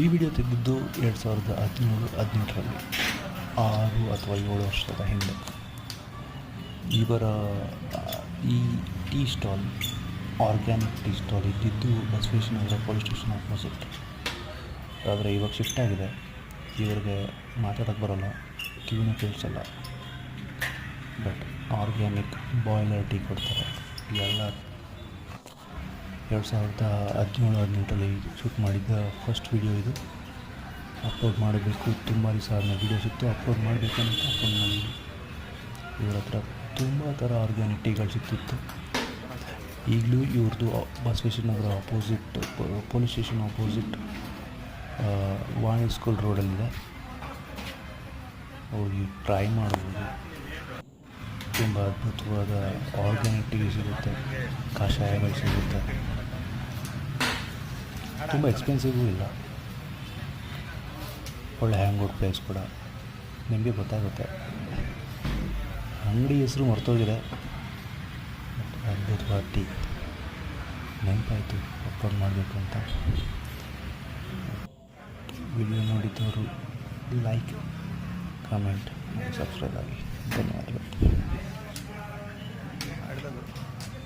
ಈ ವಿಡಿಯೋ ತೆಗೆದಿದ್ದು 2017-18ರಲ್ಲಿ, 6 ಅಥವಾ 7 ವರ್ಷದ ಹಿಂದೆ. ಇವರ ಈ tea stall, organic tea stall ಇದ್ದಿದ್ದು ಬಸವೇಶ್ವರ ಪೊಲೀಸ್ ಸ್ಟೇಷನ್ ಆಪೋಸಿಟ್. ಆದರೆ ಇವಾಗ ಶಿಫ್ಟ್ ಆಗಿದೆ. ಇವರಿಗೆ ಮಾತಾಡೋಕ್ಕೆ ಬರೋಲ್ಲ, ಕಿವಿನೂ ಕೇಳಿಸಲ್ಲ. ಬಟ್ ಆರ್ಗ್ಯಾನಿಕ್ ಬಾಯ್ಲರ್ ಟೀ ಕೊಡ್ತಾರೆ. ಎಲ್ಲ 2017-18ರಲ್ಲಿ ಶೂಟ್ ಮಾಡಿದ್ದ ಫಸ್ಟ್ ವಿಡಿಯೋ ಇದು. ಅಪ್ಲೋಡ್ ಮಾಡಬೇಕು, ತುಂಬ ದಿವಸ ಆದಮೇಲೆ ವಿಡಿಯೋ ಸಿಕ್ತು, ಅಪ್ಲೋಡ್ ಮಾಡಬೇಕಂತ ಅಪ್ಲೋಡ್ ಮಾಡಿ. ಇವ್ರ ಹತ್ರ ತುಂಬ ಥರ ಆರ್ಗ್ಯಾನಿಕ್ ಟೀಗಳು ಸಿಗ್ತಿತ್ತು. ಈಗಲೂ ಇವ್ರದ್ದು Basaveshwara Nagar opposite, police station opposite ವಾಣಿ ಸ್ಕೂಲ್ ರೋಡಲ್ಲಿದೆ. ಹೋಗಿ ಟ್ರೈ ಮಾಡ್ಬೋದು. ತುಂಬ ಅದ್ಭುತವಾದ ಆರ್ಗ್ಯಾನಿಕ್ ಟೀ ಸಿಗುತ್ತೆ, ಕಷಾಯಗಳು ಸಿಗುತ್ತೆ. ತುಂಬ ಎಕ್ಸ್ಪೆನ್ಸಿವೂ ಇಲ್ಲ. ಒಳ್ಳೆ ಹ್ಯಾಂಗ್ಔಟ್ ಪ್ಲೇಸ್ ಕೂಡ. ನಿಮಗೆ ಗೊತ್ತಾಗುತ್ತೆ. ಅಂಗಡಿ ಹೆಸರು ಮರ್ತೋಗಿದೆ, ಅದ್ಭುತವಾದ ಟೀ. ನೆನಪಾಯಿತು ಅಪ್ಲೋಡ್ ಮಾಡಬೇಕು ಅಂತ. ವಿಡಿಯೋ ನೋಡಿದ್ದವರು ಲೈಕ್, ಕಮೆಂಟ್, ಸಬ್ಸ್ಕ್ರೈಬ್ ಆಗಿ. ಧನ್ಯವಾದಗಳು.